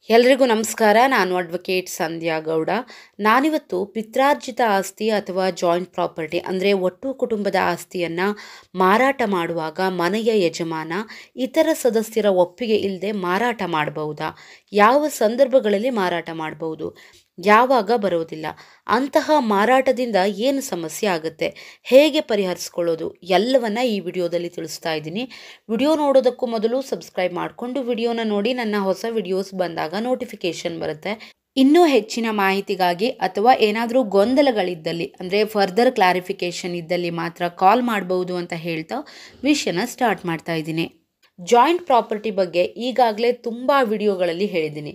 ಎಲ್ರಿಗೂ ನಮಸ್ಕಾರ. ನಾನು ಅಡ್ವೊಕೇಟ್ ಸಂಧ್ಯಾ ಗೌಡ. ನಾನಿವತ್ತು ಪಿತ್ರಾರ್ಜಿತ ಆಸ್ತಿ ಅಥವಾ ಜಾಯಿಂಟ್ ಪ್ರಾಪರ್ಟಿ ಅಂದರೆ ಒಟ್ಟು ಕುಟುಂಬದ ಆಸ್ತಿಯನ್ನು ಮಾರಾಟ ಮಾಡುವಾಗ ಮನೆಯ ಯಜಮಾನ ಇತರ ಸದಸ್ಯರ ಒಪ್ಪಿಗೆ ಇಲ್ಲದೆ ಮಾರಾಟ ಮಾಡಬಹುದಾ, ಯಾವ ಸಂದರ್ಭಗಳಲ್ಲಿ ಮಾರಾಟ ಮಾಡಬಹುದು, ಯಾವಾಗ ಬರೋದಿಲ್ಲ, ಅಂತಹ ಮಾರಾಟದಿಂದ ಏನು ಸಮಸ್ಯೆ ಆಗುತ್ತೆ, ಹೇಗೆ ಪರಿಹರಿಸ್ಕೊಳ್ಳೋದು ಎಲ್ಲವನ್ನ ಈ ವಿಡಿಯೋದಲ್ಲಿ ತಿಳಿಸ್ತಾ ಇದ್ದೀನಿ. ವಿಡಿಯೋ ನೋಡೋದಕ್ಕೂ ಮೊದಲು ಸಬ್ಸ್ಕ್ರೈಬ್ ಮಾಡಿಕೊಂಡು ವಿಡಿಯೋನ ನೋಡಿ, ನನ್ನ ಹೊಸ ವಿಡಿಯೋಸ್ ಬಂದಾಗ ನೋಟಿಫಿಕೇಶನ್ ಬರುತ್ತೆ. ಇನ್ನೂ ಹೆಚ್ಚಿನ ಮಾಹಿತಿಗಾಗಿ ಅಥವಾ ಏನಾದರೂ ಗೊಂದಲಗಳಿದ್ದಲ್ಲಿ ಅಂದರೆ ಫರ್ದರ್ ಕ್ಲಾರಿಫಿಕೇಷನ್ ಇದ್ದಲ್ಲಿ ಮಾತ್ರ ಕಾಲ್ ಮಾಡಬಹುದು ಅಂತ ಹೇಳ್ತಾ ವಿಷಯನ ಸ್ಟಾರ್ಟ್ ಮಾಡ್ತಾ ಇದ್ದೀನಿ. ಜಾಯಿಂಟ್ ಪ್ರಾಪರ್ಟಿ ಬಗ್ಗೆ ಈಗಾಗಲೇ ತುಂಬ ವಿಡಿಯೋಗಳಲ್ಲಿ ಹೇಳಿದ್ದೀನಿ.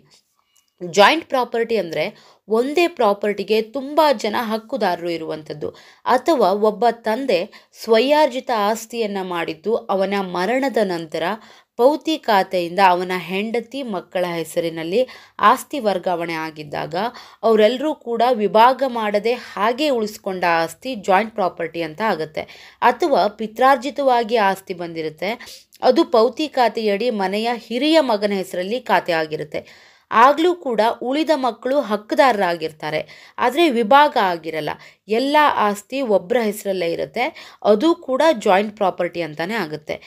ಜಾಯಿಂಟ್ ಪ್ರಾಪರ್ಟಿ ಅಂದರೆ ಒಂದೇ ಪ್ರಾಪರ್ಟಿಗೆ ತುಂಬ ಜನ ಹಕ್ಕುದಾರರು ಇರುವಂಥದ್ದು, ಅಥವಾ ಒಬ್ಬ ತಂದೆ ಸ್ವಯಾರ್ಜಿತ ಆಸ್ತಿಯನ್ನು ಮಾಡಿದ್ದು ಅವನ ಮರಣದ ನಂತರ ಪೌತಿ ಖಾತೆಯಿಂದ ಅವನ ಹೆಂಡತಿ ಮಕ್ಕಳ ಹೆಸರಿನಲ್ಲಿ ಆಸ್ತಿ ವರ್ಗಾವಣೆ ಆಗಿದ್ದಾಗ ಅವರೆಲ್ಲರೂ ಕೂಡ ವಿಭಾಗ ಮಾಡದೆ ಹಾಗೆ ಉಳಿಸ್ಕೊಂಡ ಆಸ್ತಿ ಜಾಯಿಂಟ್ ಪ್ರಾಪರ್ಟಿ ಅಂತ ಆಗುತ್ತೆ. ಅಥವಾ ಪಿತ್ರಾರ್ಜಿತವಾಗಿ ಆಸ್ತಿ ಬಂದಿರುತ್ತೆ, ಅದು ಪೌತಿ ಖಾತೆಯಡಿ ಮನೆಯ ಹಿರಿಯ ಮಗನ ಹೆಸರಲ್ಲಿ ಖಾತೆ ಆಗಿರುತ್ತೆ. ಆಗಲೂ ಕೂಡ ಉಳಿದ ಮಕ್ಕಳು ಹಕ್ಕುದಾರರಾಗಿರ್ತಾರೆ, ಆದರೆ ವಿಭಾಗ ಆಗಿರಲ್ಲ. ಎಲ್ಲ ಆಸ್ತಿ ಒಬ್ಬರ ಹೆಸರಲ್ಲೇ ಇರುತ್ತೆ, ಅದು ಕೂಡ ಜಾಯಿಂಟ್ ಪ್ರಾಪರ್ಟಿ ಅಂತಲೇ ಆಗುತ್ತೆ.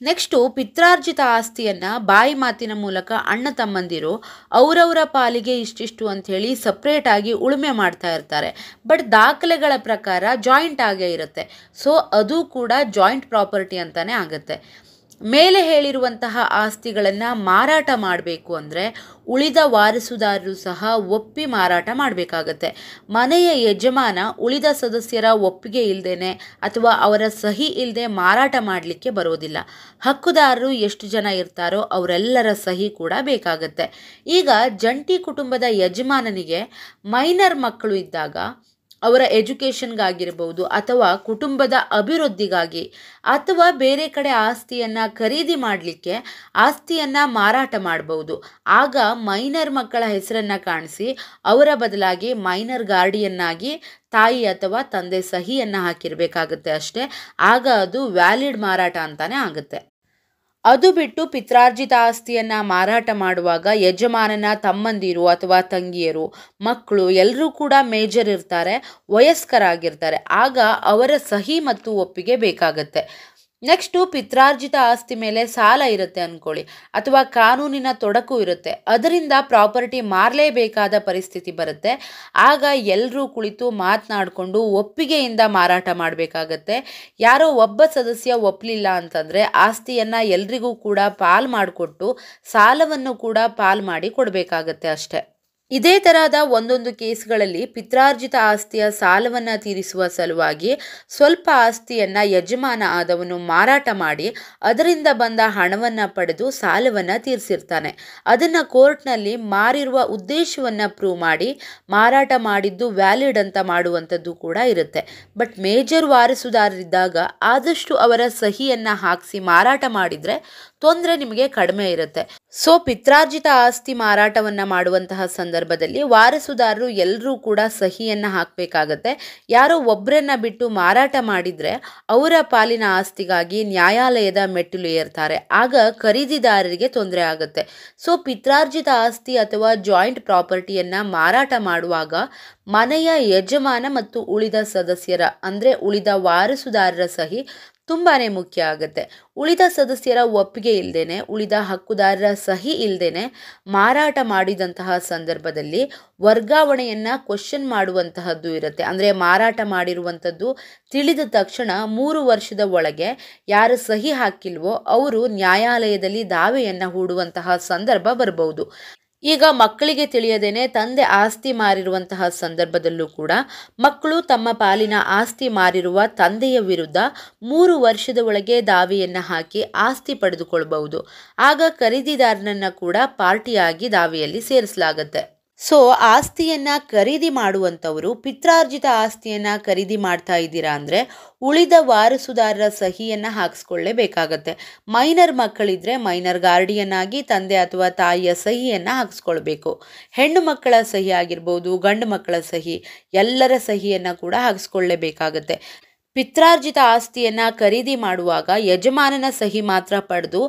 ನೆಕ್ಸ್ಟು, ಪಿತ್ರಾರ್ಜಿತ ಆಸ್ತಿಯನ್ನು ಬಾಯಿ ಮಾತಿನ ಮೂಲಕ ಅಣ್ಣ ತಮ್ಮಂದಿರು ಅವರವರ ಪಾಲಿಗೆ ಇಷ್ಟಿಷ್ಟು ಅಂಥೇಳಿ ಸಪ್ರೇಟಾಗಿ ಉಳುಮೆ ಮಾಡ್ತಾ ಇರ್ತಾರೆ. ಬಟ್ ದಾಖಲೆಗಳ ಪ್ರಕಾರ ಜಾಯಿಂಟ್ ಆಗೇ ಇರುತ್ತೆ. ಸೊ ಅದು ಕೂಡ ಜಾಯಿಂಟ್ ಪ್ರಾಪರ್ಟಿ ಅಂತಲೇ ಆಗುತ್ತೆ. ಮೇಲೆ ಹೇಳಿರುವಂತಹ ಆಸ್ತಿಗಳನ್ನು ಮಾರಾಟ ಮಾಡಬೇಕು ಅಂದರೆ ಉಳಿದ ವಾರಸುದಾರರು ಸಹ ಒಪ್ಪಿ ಮಾರಾಟ ಮಾಡಬೇಕಾಗತ್ತೆ. ಮನೆಯ ಯಜಮಾನ ಉಳಿದ ಸದಸ್ಯರ ಒಪ್ಪಿಗೆ ಇಲ್ಲದೇನೆ ಅಥವಾ ಅವರ ಸಹಿ ಇಲ್ಲದೆ ಮಾರಾಟ ಮಾಡಲಿಕ್ಕೆ ಬರೋದಿಲ್ಲ. ಹಕ್ಕುದಾರರು ಎಷ್ಟು ಜನ ಇರ್ತಾರೋ ಅವರೆಲ್ಲರ ಸಹಿ ಕೂಡ ಬೇಕಾಗತ್ತೆ. ಈಗ ಜಂಟಿ ಕುಟುಂಬದ ಯಜಮಾನನಿಗೆ ಮೈನರ್ ಮಕ್ಕಳು ಇದ್ದಾಗ ಅವರ ಎಜುಕೇಷನ್ಗಾಗಿರ್ಬೋದು ಅಥವಾ ಕುಟುಂಬದ ಅಭಿವೃದ್ಧಿಗಾಗಿ ಅಥವಾ ಬೇರೆ ಕಡೆ ಆಸ್ತಿಯನ್ನು ಖರೀದಿ ಮಾಡಲಿಕ್ಕೆ ಆಸ್ತಿಯನ್ನು ಮಾರಾಟ ಮಾಡಬಹುದು. ಆಗ ಮೈನರ್ ಮಕ್ಕಳ ಹೆಸರನ್ನು ಕಾಣಿಸಿ ಅವರ ಬದಲಾಗಿ ಮೈನರ್ ಗಾರ್ಡಿಯನ್ನಾಗಿ ತಾಯಿ ಅಥವಾ ತಂದೆ ಸಹಿಯನ್ನು ಹಾಕಿರಬೇಕಾಗುತ್ತೆ ಅಷ್ಟೇ. ಆಗ ಅದು ವ್ಯಾಲಿಡ್ ಮಾರಾಟ ಅಂತಾನೆ ಆಗುತ್ತೆ. ಅದು ಬಿಟ್ಟು ಪಿತ್ರಾರ್ಜಿತ ಆಸ್ತಿಯನ್ನು ಮಾರಾಟ ಮಾಡುವಾಗ ಯಜಮಾನನ ತಮ್ಮಂದಿರು ಅಥವಾ ತಂಗಿಯರು ಮಕ್ಕಳು ಎಲ್ಲರೂ ಕೂಡ ಮೇಜರ್ ಇರ್ತಾರೆ, ವಯಸ್ಕರಾಗಿರ್ತಾರೆ. ಆಗ ಅವರ ಸಹಿ ಮತ್ತು ಒಪ್ಪಿಗೆ ಬೇಕಾಗತ್ತೆ. ನೆಕ್ಸ್ಟು, ಪಿತ್ರಾರ್ಜಿತ ಆಸ್ತಿ ಮೇಲೆ ಸಾಲ ಇರುತ್ತೆ ಅಂದ್ಕೊಳ್ಳಿ, ಅಥವಾ ಕಾನೂನಿನ ತೊಡಕು ಇರುತ್ತೆ, ಅದರಿಂದ ಪ್ರಾಪರ್ಟಿ ಮಾರಲೇಬೇಕಾದ ಪರಿಸ್ಥಿತಿ ಬರುತ್ತೆ. ಆಗ ಎಲ್ಲರೂ ಕುಳಿತು ಮಾತನಾಡಿಕೊಂಡು ಒಪ್ಪಿಗೆಯಿಂದ ಮಾರಾಟ ಮಾಡಬೇಕಾಗತ್ತೆ. ಯಾರೋ ಒಬ್ಬ ಸದಸ್ಯ ಒಪ್ಪಲಿಲ್ಲ ಅಂತಂದರೆ ಆಸ್ತಿಯನ್ನು ಎಲ್ರಿಗೂ ಕೂಡ ಪಾಲು ಮಾಡಿಕೊಟ್ಟು ಸಾಲವನ್ನು ಕೂಡ ಪಾಲು ಮಾಡಿ ಕೊಡಬೇಕಾಗತ್ತೆ ಅಷ್ಟೆ. ಇದೇ ತರಹದ ಒಂದೊಂದು ಕೇಸ್ಗಳಲ್ಲಿ ಪಿತ್ರಾರ್ಜಿತ ಆಸ್ತಿಯ ಸಾಲವನ್ನು ತೀರಿಸುವ ಸಲುವಾಗಿ ಸ್ವಲ್ಪ ಆಸ್ತಿಯನ್ನು ಯಜಮಾನ ಆದವನು ಮಾರಾಟ ಮಾಡಿ ಅದರಿಂದ ಬಂದ ಹಣವನ್ನು ಪಡೆದು ಸಾಲವನ್ನು ತೀರಿಸಿರ್ತಾನೆ. ಅದನ್ನು ಕೋರ್ಟ್ನಲ್ಲಿ ಮಾರಿರುವ ಉದ್ದೇಶವನ್ನು ಪ್ರೂವ್ ಮಾಡಿ ಮಾರಾಟ ಮಾಡಿದ್ದು ವ್ಯಾಲಿಡ್ ಅಂತ ಮಾಡುವಂಥದ್ದು ಕೂಡ ಇರುತ್ತೆ. ಬಟ್ ಮೇಜರ್ ವಾರಸುದಾರರಿದ್ದಾಗ ಆದಷ್ಟು ಅವರ ಸಹಿಯನ್ನು ಹಾಕಿಸಿ ಮಾರಾಟ ಮಾಡಿದರೆ ತೊಂದರೆ ನಿಮಗೆ ಕಡಿಮೆ ಇರುತ್ತೆ. ಸೊ ಪಿತ್ರಾರ್ಜಿತ ಆಸ್ತಿ ಮಾರಾಟವನ್ನು ಮಾಡುವಂತಹ ಸಂದರ್ಭದಲ್ಲಿ ವಾರಸುದಾರರು ಎಲ್ಲರೂ ಕೂಡ ಸಹಿಯನ್ನು ಹಾಕಬೇಕಾಗತ್ತೆ. ಯಾರೋ ಒಬ್ಬರನ್ನ ಬಿಟ್ಟು ಮಾರಾಟ ಮಾಡಿದರೆ ಅವರ ಪಾಲಿನ ಆಸ್ತಿಗಾಗಿ ನ್ಯಾಯಾಲಯದ ಮೆಟ್ಟಿಲು ಏರ್ತಾರೆ. ಆಗ ಖರೀದಿದಾರರಿಗೆ ತೊಂದರೆ ಆಗುತ್ತೆ. ಸೊ ಪಿತ್ರಾರ್ಜಿತ ಆಸ್ತಿ ಅಥವಾ ಜಾಯಿಂಟ್ ಪ್ರಾಪರ್ಟಿಯನ್ನು ಮಾರಾಟ ಮಾಡುವಾಗ ಮನೆಯ ಯಜಮಾನ ಮತ್ತು ಉಳಿದ ಸದಸ್ಯರ ಅಂದರೆ ಉಳಿದ ವಾರಸುದಾರರ ಸಹಿ ತುಂಬಾ ಮುಖ್ಯ ಆಗುತ್ತೆ. ಉಳಿದ ಸದಸ್ಯರ ಒಪ್ಪಿಗೆ ಇಲ್ಲದೇನೆ, ಉಳಿದ ಹಕ್ಕುದಾರರ ಸಹಿ ಇಲ್ಲದೇನೆ ಮಾರಾಟ ಮಾಡಿದಂತಹ ಸಂದರ್ಭದಲ್ಲಿ ವರ್ಗಾವಣೆಯನ್ನು ಕ್ವಶನ್ ಮಾಡುವಂತಹದ್ದು ಇರುತ್ತೆ. ಅಂದರೆ ಮಾರಾಟ ಮಾಡಿರುವಂಥದ್ದು ತಿಳಿದ ತಕ್ಷಣ 3 ವರ್ಷದ ಒಳಗೆ ಯಾರು ಸಹಿ ಹಾಕಿಲ್ವೋ ಅವರು ನ್ಯಾಯಾಲಯದಲ್ಲಿ ದಾವೆಯನ್ನು ಹೂಡುವಂತಹ ಸಂದರ್ಭ ಬರಬಹುದು. ಈಗ ಮಕ್ಕಳಿಗೆ ತಿಳಿಯದೇನೆ ತಂದೆ ಆಸ್ತಿ ಮಾರಿರುವಂತಹ ಸಂದರ್ಭದಲ್ಲೂ ಕೂಡ ಮಕ್ಕಳು ತಮ್ಮ ಪಾಲಿನ ಆಸ್ತಿ ಮಾರಿರುವ ತಂದೆಯ ವಿರುದ್ಧ 3 ವರ್ಷದ ಒಳಗೆ ದಾವೆಯನ್ನು ಹಾಕಿ ಆಸ್ತಿ ಪಡೆದುಕೊಳ್ಳಬಹುದು. ಆಗ ಖರೀದಿದಾರನನ್ನು ಕೂಡ ಪಾರ್ಟಿಯಾಗಿ ದಾವೆಯಲ್ಲಿ ಸೇರಿಸಲಾಗುತ್ತೆ. ಸೊ ಆಸ್ತಿಯನ್ನು ಖರೀದಿ ಮಾಡುವಂಥವರು ಪಿತ್ರಾರ್ಜಿತ ಆಸ್ತಿಯನ್ನು ಖರೀದಿ ಮಾಡ್ತಾ ಇದ್ದೀರಾ ಅಂದರೆ ಉಳಿದ ವಾರಸುದಾರರ ಸಹಿಯನ್ನು ಹಾಕಿಸ್ಕೊಳ್ಳೇಬೇಕಾಗತ್ತೆ. ಮೈನರ್ ಮಕ್ಕಳಿದ್ರೆ ಮೈನರ್ ಗಾರ್ಡಿಯನ್ ಆಗಿ ತಂದೆ ಅಥವಾ ತಾಯಿಯ ಸಹಿಯನ್ನು ಹಾಕಿಸ್ಕೊಳ್ಬೇಕು. ಹೆಣ್ಣು ಮಕ್ಕಳ ಸಹಿ ಆಗಿರ್ಬೋದು, ಗಂಡು ಮಕ್ಕಳ ಸಹಿ, ಎಲ್ಲರ ಸಹಿಯನ್ನು ಕೂಡ ಹಾಕಿಸ್ಕೊಳ್ಳೇಬೇಕಾಗತ್ತೆ. ಪಿತ್ರಾರ್ಜಿತ ಆಸ್ತಿಯನ್ನ ಖರೀದಿ ಮಾಡುವಾಗ ಯಜಮಾನನ ಸಹಿ ಮಾತ್ರ ಪಡೆದು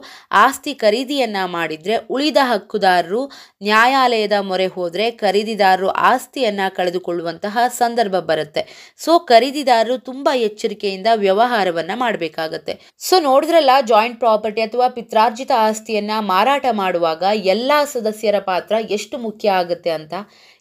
ಆಸ್ತಿ ಖರೀದಿಯನ್ನ ಮಾಡಿದ್ರೆ ಉಳಿದ ಹಕ್ಕುದಾರರು ನ್ಯಾಯಾಲಯದ ಮೊರೆ ಹೋದ್ರೆ ಖರೀದಿದಾರರು ಆಸ್ತಿಯನ್ನ ಕಳೆದುಕೊಳ್ಳುವಂತಹ ಸಂದರ್ಭ ಬರುತ್ತೆ. ಸೊ ಖರೀದಿದಾರರು ತುಂಬಾ ಎಚ್ಚರಿಕೆಯಿಂದ ವ್ಯವಹಾರವನ್ನ ಮಾಡಬೇಕಾಗತ್ತೆ. ಸೊ ನೋಡಿದ್ರಲ್ಲ, ಜಾಯಿಂಟ್ ಪ್ರಾಪರ್ಟಿ ಅಥವಾ ಪಿತ್ರಾರ್ಜಿತ ಆಸ್ತಿಯನ್ನ ಮಾರಾಟ ಮಾಡುವಾಗ ಎಲ್ಲಾ ಸದಸ್ಯರ ಪಾತ್ರ ಎಷ್ಟು ಮುಖ್ಯ ಆಗುತ್ತೆ ಅಂತ.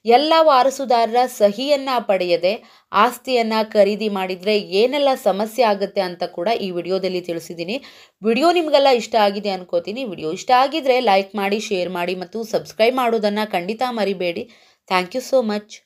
ಎಲ್ಲ ವಾರಸುದಾರರ ಸಹಿಯನ್ನ ಪಡೆಯದೆ ಆಸ್ತಿಯನ್ನ ಖರೀದಿ ಮಾಡಿದ್ರೆ ಏನೆಲ್ಲ ಸಮಸ್ಯೆ ಆಗುತ್ತೆ ಅಂತ ಕೂಡ ಈ ವಿಡಿಯೋದಲ್ಲಿ ತಿಳಿಸಿದ್ದೀನಿ. ವಿಡಿಯೋ ನಿಮಗೆಲ್ಲ ಇಷ್ಟ ಆಗಿದೆ ಅನ್ಕೋತೀನಿ. ವಿಡಿಯೋ ಇಷ್ಟ ಆಗಿದ್ರೆ ಲೈಕ್ ಮಾಡಿ, ಶೇರ್ ಮಾಡಿ ಮತ್ತು ಸಬ್ಸ್ಕ್ರೈಬ್ ಮಾಡೋದನ್ನ ಖಂಡಿತ ಮರಿಬೇಡಿ. Thank you so much.